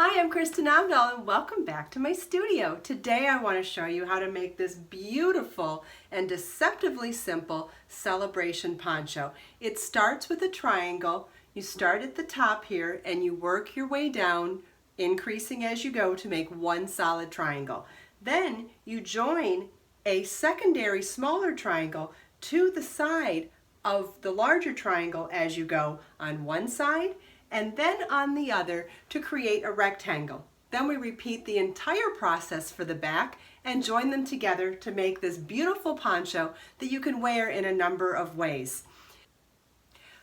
Hi, I'm Kristin Omdahl and welcome back to my studio. Today I want to show you how to make this beautiful and deceptively simple celebration poncho. It starts with a triangle. You start at the top here and you work your way down, increasing as you go to make one solid triangle. Then you join a secondary smaller triangle to the side of the larger triangle as you go on one side and then on the other to create a rectangle. Then we repeat the entire process for the back and join them together to make this beautiful poncho that you can wear in a number of ways.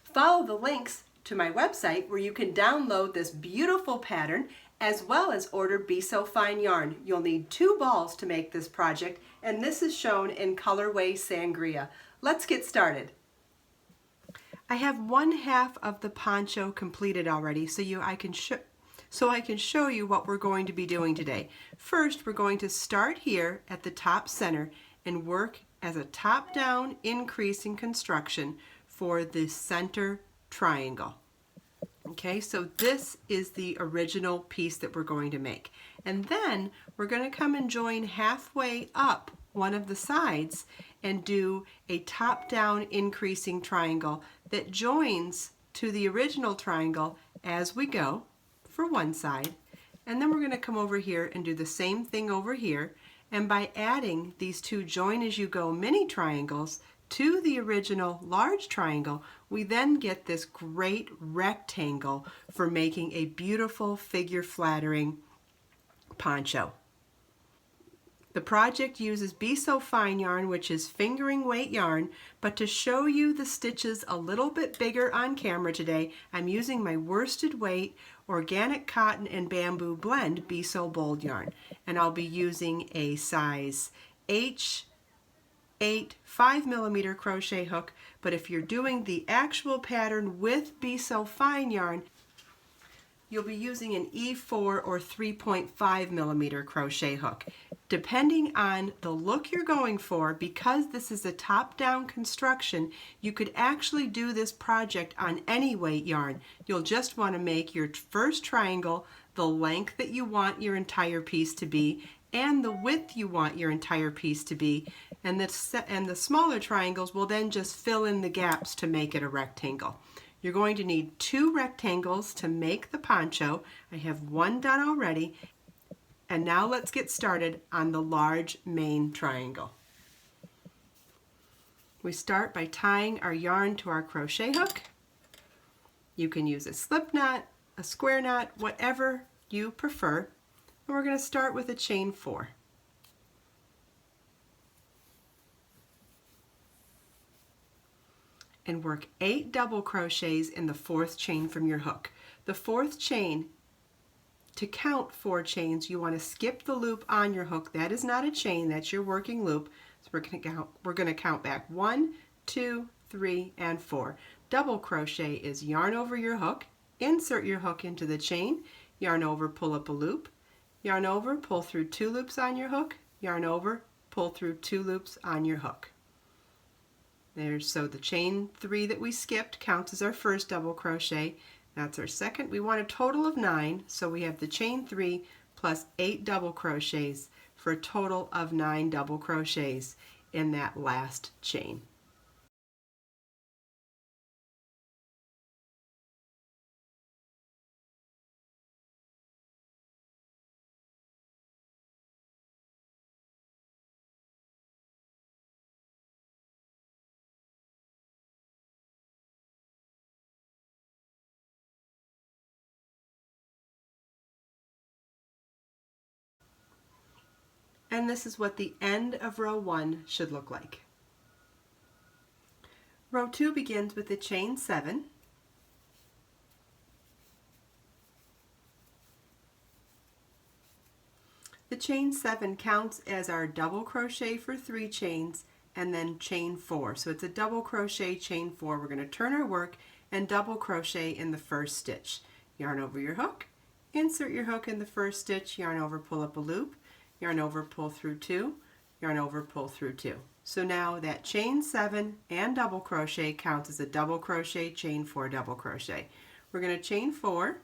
Follow the links to my website where you can download this beautiful pattern as well as order Be So Fine yarn. You'll need 2 balls to make this project, and this is shown in colorway Sangria. Let's get started. I have 1/2 of the poncho completed already, so I can show you what we're going to be doing today. First, we're going to start here at the top center and work as a top-down increasing construction for the center triangle. Okay, so this is the original piece that we're going to make. And then we're going to come and join halfway up one of the sides and do a top-down increasing triangle that joins to the original triangle as we go for one side. And then we're going to come over here and do the same thing over here. And by adding these 2 join as you go mini triangles to the original large triangle, we then get this great rectangle for making a beautiful figure flattering poncho. The project uses Be So Fine yarn, which is fingering weight yarn, but to show you the stitches a little bit bigger on camera today, I'm using my worsted weight organic cotton and bamboo blend Be So Bold yarn, and I'll be using a size H8 5mm crochet hook, but if you're doing the actual pattern with Be So Fine yarn, you'll be using an E4 or 3.5mm crochet hook. Depending on the look you're going for, because this is a top-down construction, you could actually do this project on any weight yarn. You'll just want to make your first triangle the length that you want your entire piece to be and the width you want your entire piece to be, and the smaller triangles will then just fill in the gaps to make it a rectangle. You're going to need 2 rectangles to make the poncho. I have 1 done already. And now let's get started on the large main triangle. We start by tying our yarn to our crochet hook. You can use a slip knot, a square knot, whatever you prefer. And we're going to start with a chain 4. And work 8 double crochets in the 4th chain from your hook. The 4th chain, to count 4 chains, you want to skip the loop on your hook. That is not a chain, that's your working loop. So we're going to count back 1, 2, 3, and 4. Double crochet is yarn over your hook, insert your hook into the chain, yarn over, pull up a loop, yarn over, pull through 2 loops on your hook, yarn over, pull through 2 loops on your hook. So the chain 3 that we skipped counts as our first double crochet. That's our second. We want a total of 9, so we have the chain 3 plus 8 double crochets for a total of 9 double crochets in that last chain. And this is what the end of row 1 should look like. Row 2 begins with the chain 7. The chain 7 counts as our double crochet for 3 chains and then chain 4. So it's a double crochet, chain 4. We're going to turn our work and double crochet in the first stitch. Yarn over your hook, insert your hook in the first stitch, yarn over, pull up a loop, yarn over, pull through 2, yarn over, pull through 2. So now that chain 7 and double crochet counts as a double crochet, chain 4, double crochet. We're going to chain 4,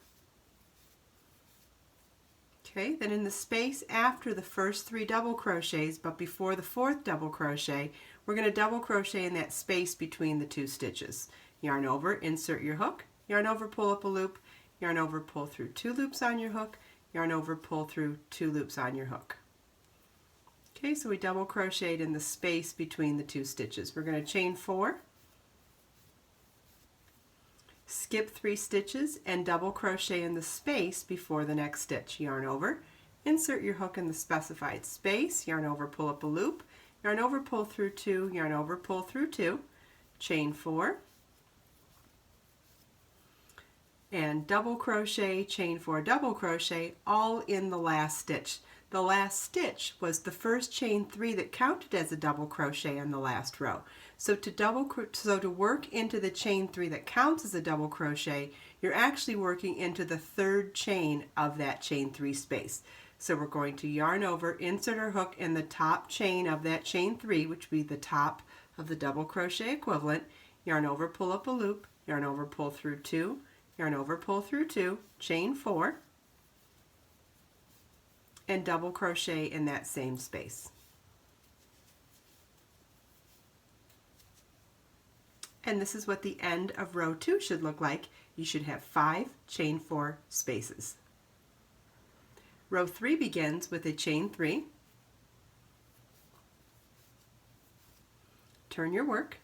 Okay, then in the space after the first 3 double crochets but before the 4th double crochet, we're going to double crochet in that space between the 2 stitches. Yarn over, insert your hook, yarn over, pull up a loop, yarn over, pull through 2 loops on your hook, yarn over, pull through 2 loops on your hook. Okay, so we double crocheted in the space between the 2 stitches. We're going to chain 4, skip 3 stitches, and double crochet in the space before the next stitch. Yarn over, insert your hook in the specified space, yarn over, pull up a loop, yarn over, pull through 2, yarn over, pull through 2, chain 4, and double crochet, chain 4, double crochet, all in the last stitch. The last stitch was the first chain 3 that counted as a double crochet in the last row. So to work into the chain 3 that counts as a double crochet, you're actually working into the 3rd chain of that chain 3 space. So we're going to yarn over, insert our hook in the top chain of that chain 3, which would be the top of the double crochet equivalent, yarn over, pull up a loop, yarn over, pull through 2, yarn over, pull through 2, chain 4, and double crochet in that same space. And this is what the end of row 2 should look like. You should have 5 chain 4 spaces. Row 3 begins with a chain 3. Turn your work.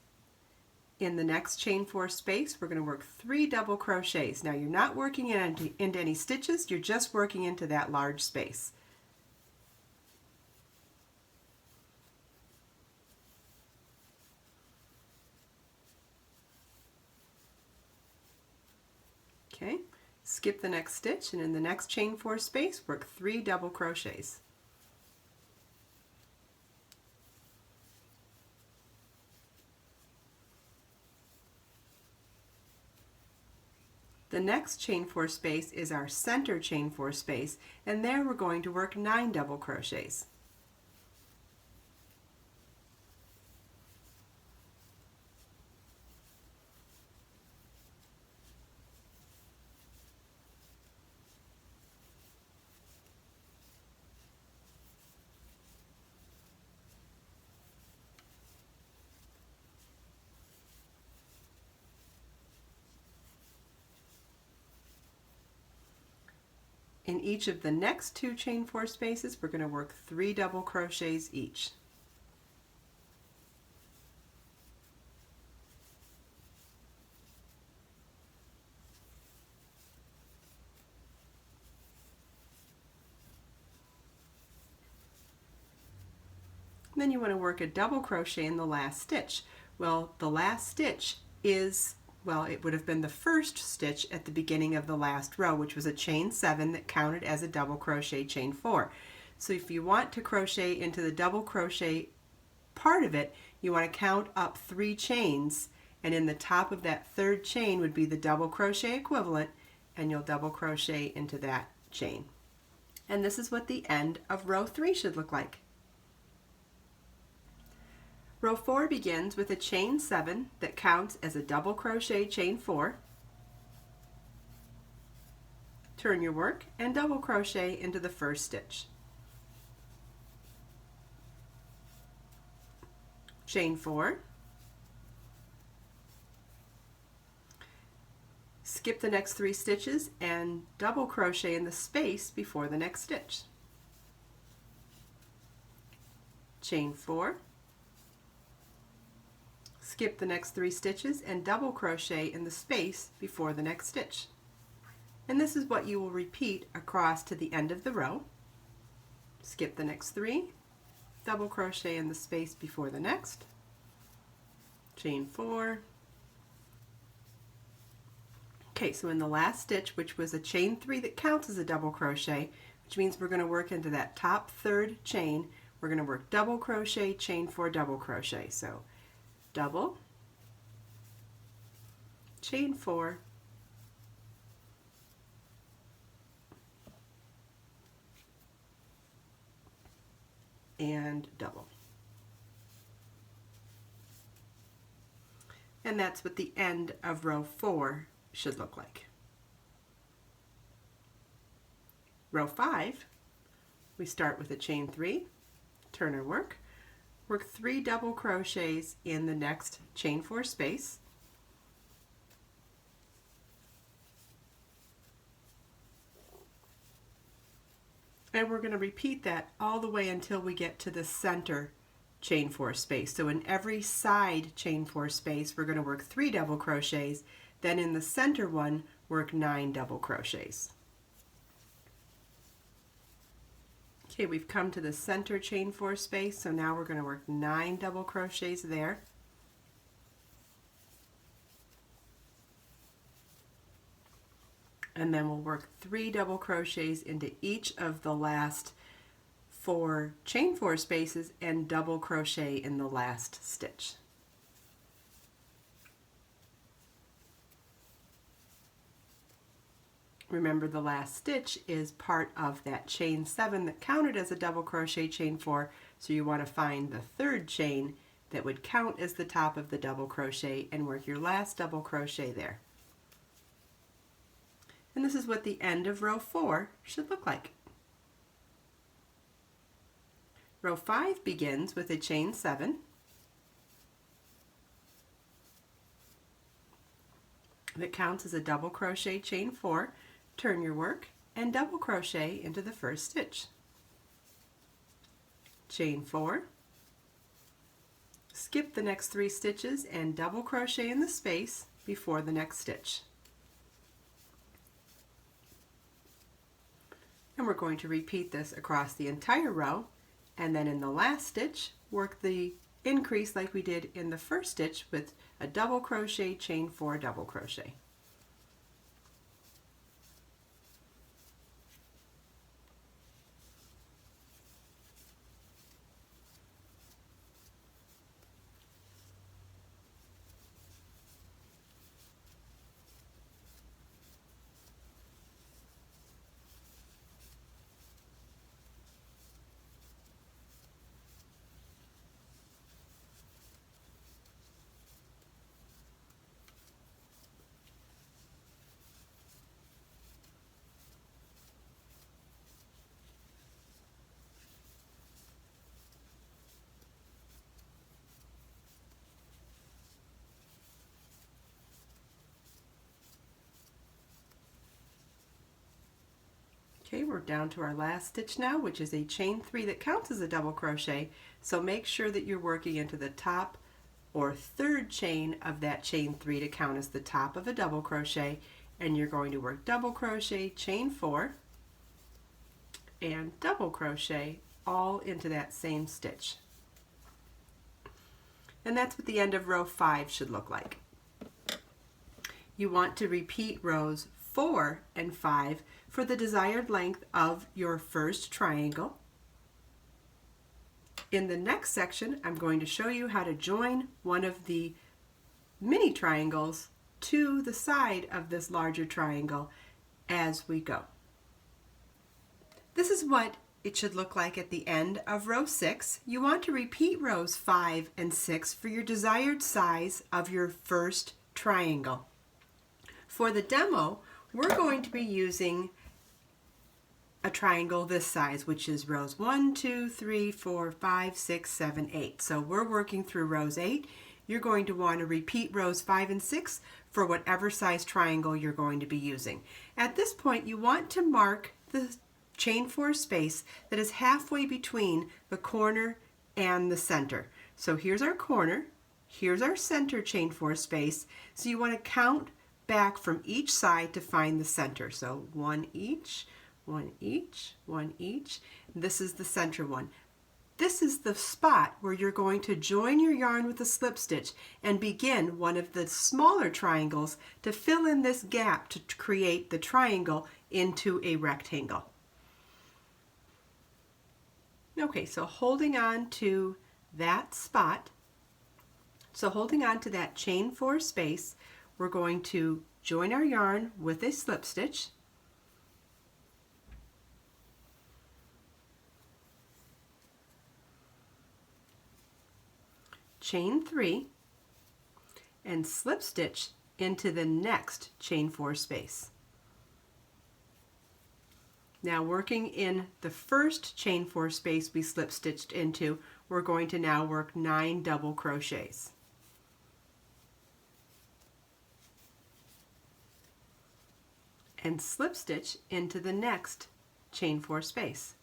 In the next chain 4 space, we're going to work 3 double crochets. Now you're not working into any stitches, you're just working into that large space. Okay, skip the next stitch, and in the next chain 4 space, work 3 double crochets. The next chain 4 space is our center chain 4 space, and there we're going to work 9 double crochets. In each of the next 2 chain 4 spaces, we're going to work 3 double crochets each. And then you want to work a double crochet in the last stitch. Well, the last stitch is, well, it would have been the first stitch at the beginning of the last row, which was a chain 7 that counted as a double crochet chain 4. So if you want to crochet into the double crochet part of it, you want to count up 3 chains, and in the top of that 3rd chain would be the double crochet equivalent, and you'll double crochet into that chain. And this is what the end of row 3 should look like. Row 4 begins with a chain 7 that counts as a double crochet chain 4. Turn your work and double crochet into the first stitch. Chain 4. Skip the next 3 stitches and double crochet in the space before the next stitch. Chain 4. Skip the next 3 stitches and double crochet in the space before the next stitch. And this is what you will repeat across to the end of the row. Skip the next 3, double crochet in the space before the next, chain 4. Okay, so in the last stitch, which was a chain 3 that counts as a double crochet, which means we're going to work into that top 3rd chain, we're going to work double crochet, chain 4, double crochet. So double, chain 4, and double. And that's what the end of row 4 should look like. Row 5 We start with a chain 3, turn our work, work 3 double crochets in the next chain 4 space, and we're going to repeat that all the way until we get to the center chain 4 space. So in every side chain 4 space we're going to work 3 double crochets, then in the center one work 9 double crochets. Okay, we've come to the center chain 4 space, so now we're going to work 9 double crochets there. And then we'll work 3 double crochets into each of the last 4 chain 4 spaces and double crochet in the last stitch. Remember, the last stitch is part of that chain 7 that counted as a double crochet chain 4, so you want to find the third chain that would count as the top of the double crochet and work your last double crochet there. And this is what the end of row 4 should look like. Row 5 begins with a chain 7, that counts as a double crochet chain 4, turn your work, and double crochet into the first stitch. Chain 4, skip the next 3 stitches and double crochet in the space before the next stitch. And we're going to repeat this across the entire row, and then in the last stitch work the increase like we did in the first stitch with a double crochet, chain 4, double crochet. Okay, we're down to our last stitch now, which is a chain 3 that counts as a double crochet, so make sure that you're working into the top or third chain of that chain 3 to count as the top of a double crochet, and you're going to work double crochet, chain 4, and double crochet all into that same stitch. And that's what the end of row 5 should look like. You want to repeat rows 4 and 5 for the desired length of your first triangle. In the next section, I'm going to show you how to join one of the mini triangles to the side of this larger triangle as we go. This is what it should look like at the end of row 6. You want to repeat rows 5 and 6 for your desired size of your first triangle. For the demo, we're going to be using a triangle this size, which is rows 1, 2, 3, 4, 5, 6, 7, 8. So we're working through rows 8. You're going to want to repeat rows 5 and 6 for whatever size triangle you're going to be using. At this point, you want to mark the chain 4 space that is halfway between the corner and the center. So here's our corner, here's our center chain 4 space. So you want to count back from each side to find the center. So 1 each, 1 each, 1 each. This is the center one. This is the spot where you're going to join your yarn with a slip stitch and begin one of the smaller triangles to fill in this gap to create the triangle into a rectangle. Okay, so holding on to that spot, so holding on to that chain 4 space, we're going to join our yarn with a slip stitch, chain 3, and slip stitch into the next chain 4 space. Now working in the first chain 4 space we slip stitched into, we're going to now work 9 double crochets. And slip stitch into the next chain 4 space.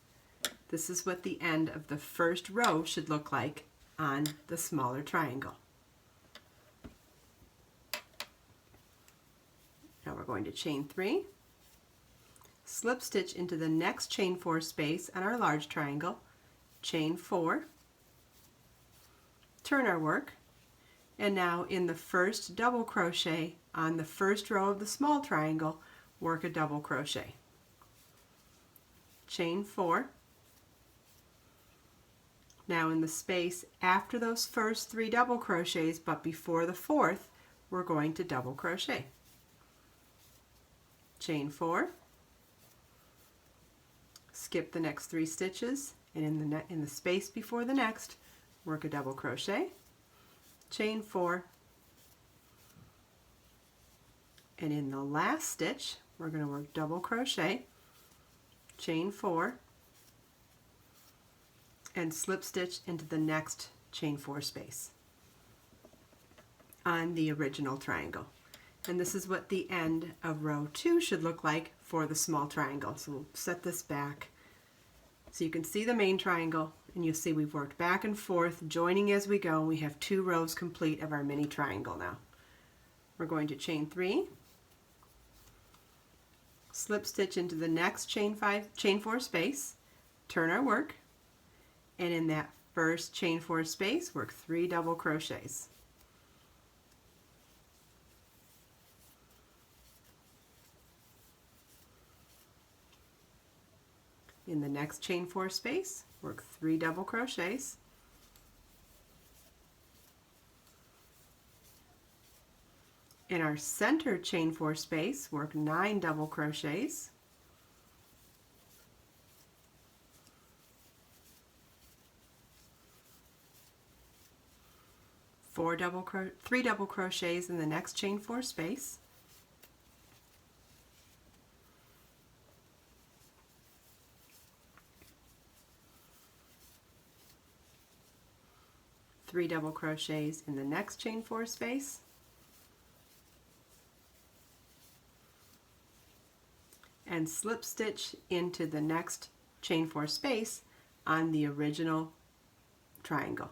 This is what the end of the first row should look like on the smaller triangle. Now we're going to chain 3, slip stitch into the next chain 4 space on our large triangle, chain 4, turn our work, and now in the first double crochet on the first row of the small triangle, work a double crochet. Chain 4. Now in the space after those first 3 double crochets, but before the 4th, we're going to double crochet. Chain 4, skip the next 3 stitches, and in the space before the next, work a double crochet, chain 4, and in the last stitch, we're going to work double crochet, chain 4, and slip stitch into the next chain 4 space on the original triangle. And this is what the end of row 2 should look like for the small triangle. So we'll set this back so you can see the main triangle, and you'll see we've worked back and forth, joining as we go, and we have 2 rows complete of our mini triangle now. We're going to chain 3, slip stitch into the next chain 4 space, turn our work, and in that first chain 4 space, work 3 double crochets. In the next chain 4 space, work 3 double crochets. In our center chain 4 space, work 9 double crochets. Three double crochets in the next chain 4 space. Three double crochets in the next chain 4 space, and slip stitch into the next chain 4 space on the original triangle.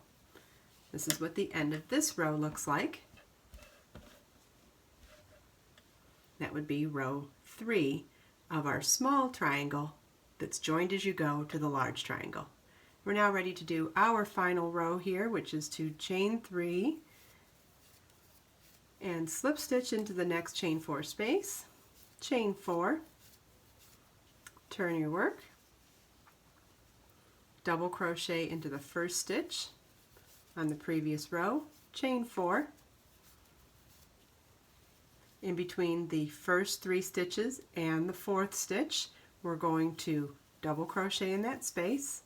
This is what the end of this row looks like. That would be row 3 of our small triangle that's joined as you go to the large triangle. We're now ready to do our final row here, which is to chain 3 and slip stitch into the next chain 4 space, chain 4, turn your work, double crochet into the first stitch on the previous row, chain 4. In between the first 3 stitches and the 4th stitch, we're going to double crochet in that space,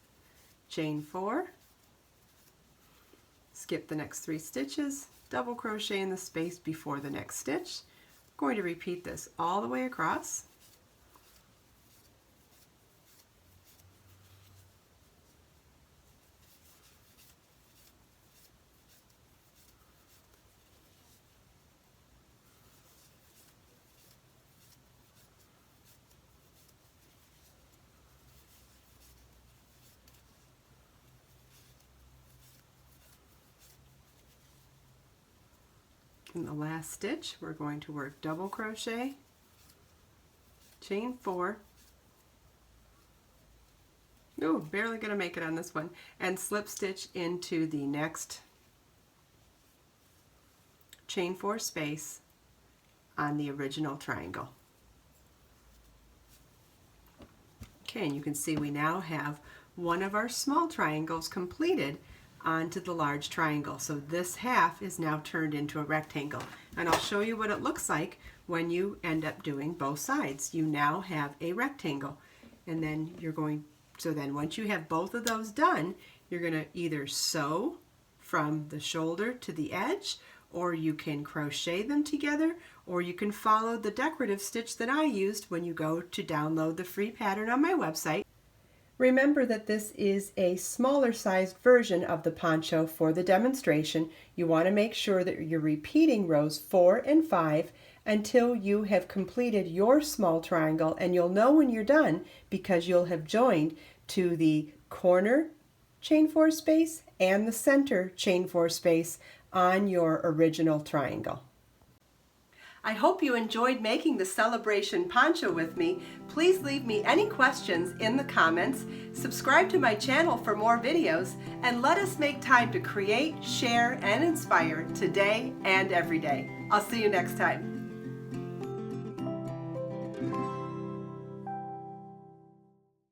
chain 4, skip the next 3 stitches, double crochet in the space before the next stitch. I'm going to repeat this all the way across. In the last stitch, we're going to work double crochet, chain 4, ooh, barely gonna make it on this one, and slip stitch into the next chain 4 space on the original triangle. Okay, and you can see we now have one of our small triangles completed onto the large triangle. So this half is now turned into a rectangle, and I'll show you what it looks like when you end up doing both sides. You now have a rectangle, and then then once you have both of those done, you're going to either sew from the shoulder to the edge, or you can crochet them together, or you can follow the decorative stitch that I used when you go to download the free pattern on my website. Remember that this is a smaller sized version of the poncho for the demonstration. You want to make sure that you're repeating rows 4 and 5 until you have completed your small triangle, and you'll know when you're done because you'll have joined to the corner chain 4 space and the center chain 4 space on your original triangle. I hope you enjoyed making the celebration poncho with me. Please leave me any questions in the comments, subscribe to my channel for more videos, and let us make time to create, share, and inspire today and every day. I'll see you next time.